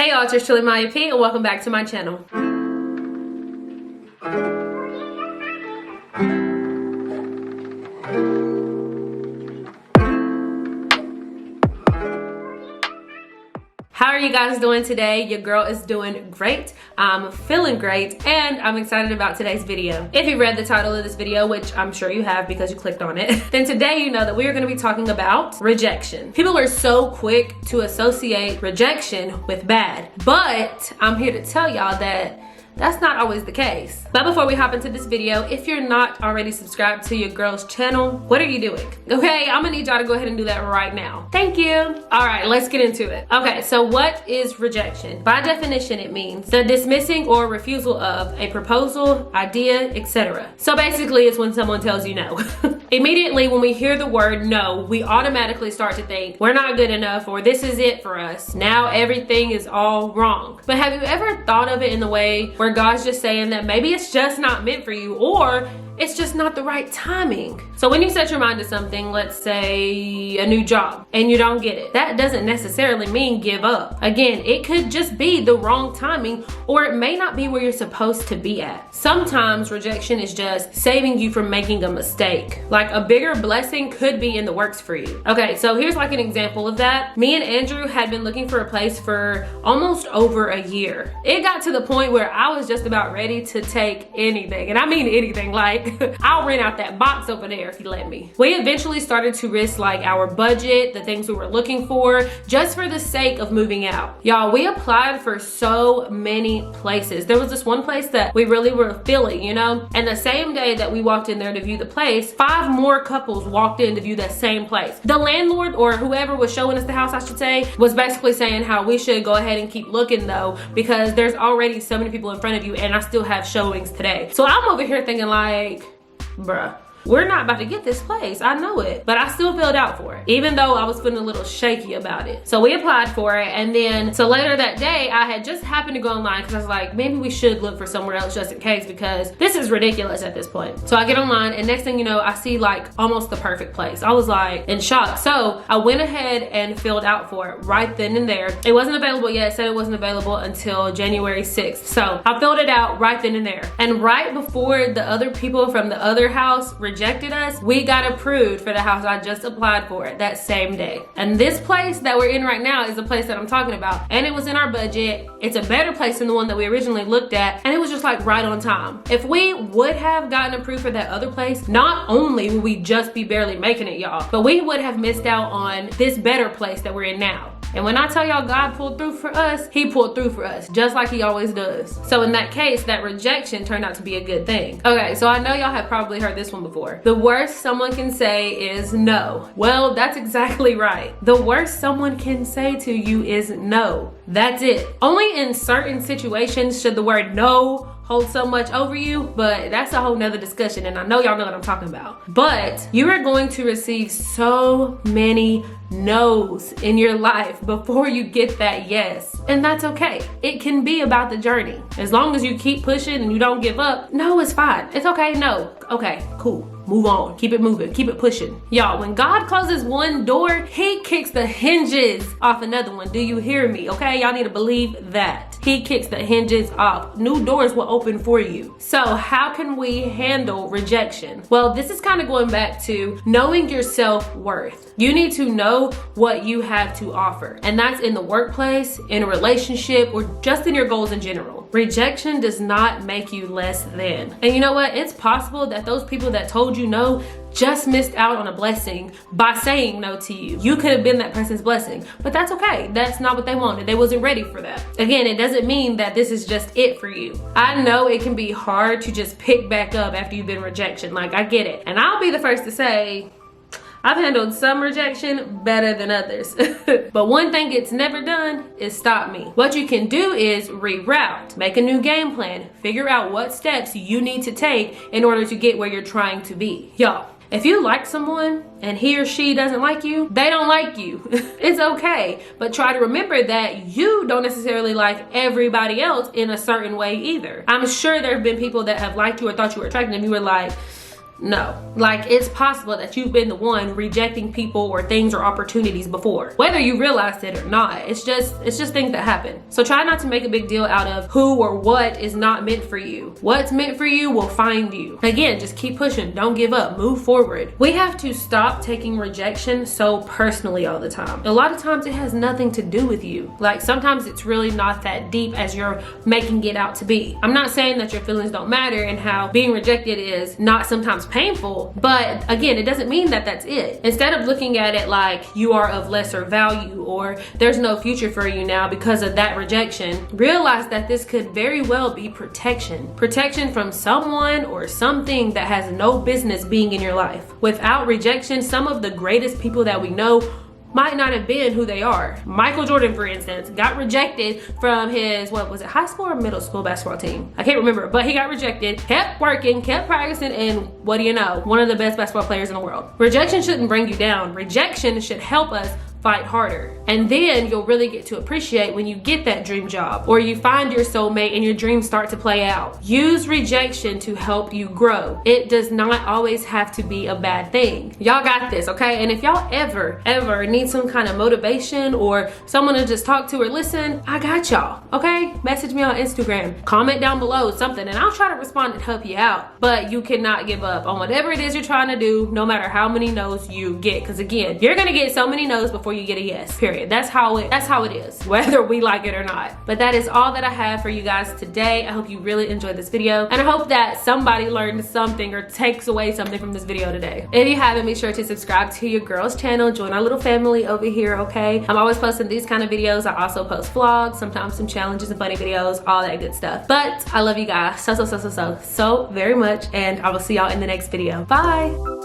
Hey y'all, it's 𝗪𝗵𝗫 and welcome back to my channel. How are you guys doing today? Your girl is doing great. I'm feeling great and I'm excited about today's video. If you read the title of this video, which I'm sure you have because you clicked on it, then today you know that we are going to be talking about rejection. People are so quick to associate rejection with bad, but I'm here to tell y'all that that's not always the case. But before we hop into this video, if you're not already subscribed to your girl's channel, what are you doing? Okay, I'm gonna need y'all to go ahead and do that right now. Thank you. All right, let's get into it. Okay, so what is rejection? By definition, it means the dismissing or refusal of a proposal, idea, etc. So basically, it's when someone tells you no. Immediately, when we hear the word no, we automatically start to think we're not good enough or this is it for us. Now everything is all wrong. But have you ever thought of it in the way where God's just saying that maybe it's just not meant for you, or it's just not the right timing? So when you set your mind to something, let's say a new job, and you don't get it, that doesn't necessarily mean give up. Again, it could just be the wrong timing, or it may not be where you're supposed to be at. Sometimes rejection is just saving you from making a mistake. Like a bigger blessing could be in the works for you. Okay, so here's like an example of that. Me and Andrew had been looking for a place for almost over a year. It got to the point where I was just about ready to take anything, and I mean anything, like I'll rent out that box over there if you let me. We eventually started to risk like our budget, the things we were looking for, just for the sake of moving out. Y'all, we applied for so many places. There was this one place that we really were feeling, you know, and the same day that we walked in there to view the place, 5 more couples walked in to view that same place. The landlord, or whoever was showing us the house, I should say, was basically saying how we should go ahead and keep looking though, because there's already so many people in front of you and I still have showings today. So I'm over here thinking like, bruh, we're not about to get this place. I know it, but I still filled out for it, even though I was feeling a little shaky about it. So we applied for it, and then so later that day, I had just happened to go online because I was like, maybe we should look for somewhere else just in case, because this is ridiculous at this point. So I get online, and next thing you know, I see like almost the perfect place. I was like in shock. So I went ahead and filled out for it right then and there. It wasn't available yet. It said it wasn't available until January 6th. So I filled it out right then and there. And right before the other people from the other house rejected us, we got approved for the house I just applied for that same day. And this place that we're in right now is the place that I'm talking about, and it was in our budget. It's a better place than the one that we originally looked at, and it was just like right on time. If we would have gotten approved for that other place, not only would we just be barely making it, y'all, but we would have missed out on this better place that we're in now. And when I tell y'all God pulled through for us, he pulled through for us, just like he always does. So in that case, that rejection turned out to be a good thing. Okay, so I know y'all have probably heard this one before. The worst someone can say is no. Well, that's exactly right. The worst someone can say to you is no. That's it. Only in certain situations should the word no hold so much over you, but that's a whole nother discussion, and I know y'all know what I'm talking about. But you are going to receive so many no's in your life before you get that yes, and that's okay. It can be about the journey. As long as you keep pushing and you don't give up, no, it's fine. It's okay. No, okay, cool. Move on, keep it moving, keep it pushing. Y'all, when God closes one door, he kicks the hinges off another one. Do you hear me? Okay, y'all need to believe that. He kicks the hinges off. New doors will open for you. So how can we handle rejection? Well, this is kind of going back to knowing your self-worth. You need to know what you have to offer. And that's in the workplace, in a relationship, or just in your goals in general. Rejection does not make you less than. And you know what? It's possible that those people that told you no just missed out on a blessing by saying no to you. You could have been that person's blessing, but that's okay. That's not what they wanted. They wasn't ready for that. Again, it doesn't mean that this is just it for you. I know it can be hard to just pick back up after you've been rejection. Like, I get it. And I'll be the first to say, I've handled some rejection better than others. But one thing it's never done is stop me. What you can do is reroute, make a new game plan, figure out what steps you need to take in order to get where you're trying to be. Y'all, if you like someone and he or she doesn't like you, they don't like you. It's okay, but try to remember that you don't necessarily like everybody else in a certain way either. I'm sure there have been people that have liked you or thought you were attractive and you were like, No. Like, it's possible that you've been the one rejecting people or things or opportunities before, whether you realized it or not. It's just things that happen. So try not to make a big deal out of who or what is not meant for you. What's meant for you will find you. Again, just keep pushing. Don't give up. Move forward. We have to stop taking rejection so personally all the time. A lot of times it has nothing to do with you. Like, sometimes it's really not that deep as you're making it out to be. I'm not saying that your feelings don't matter and how being rejected is not sometimes painful, but again, it doesn't mean that that's it. Instead of looking at it like you are of lesser value or there's no future for you now because of that rejection, realize that this could very well be protection. Protection from someone or something that has no business being in your life. Without rejection, some of the greatest people that we know might not have been who they are. Michael Jordan, for instance, got rejected from his, what was it, high school or middle school basketball team? I can't remember, but he got rejected, kept working, kept practicing, and what do you know? One of the best basketball players in the world. Rejection shouldn't bring you down. Rejection should help us fight harder. And then you'll really get to appreciate when you get that dream job or you find your soulmate and your dreams start to play out. Use rejection to help you grow. It does not always have to be a bad thing. Y'all got this, okay? And if y'all ever need some kind of motivation or someone to just talk to or listen, I got y'all, okay? Message me on Instagram, comment down below something, and I'll try to respond and help you out. But you cannot give up on whatever it is you're trying to do, no matter how many no's you get. Because again, you're gonna get so many no's before you get a yes, period. That's how it is, whether we like it or not. But that is all that I have for you guys today. I hope you really enjoyed this video, and I hope that somebody learned something or takes away something from this video today. If you haven't, be sure to subscribe to your girl's channel, join our little family over here, okay? I'm always posting these kind of videos. I also post vlogs, sometimes some challenges and funny videos, all that good stuff. But I love you guys so very much, and I will see y'all in the next video. Bye.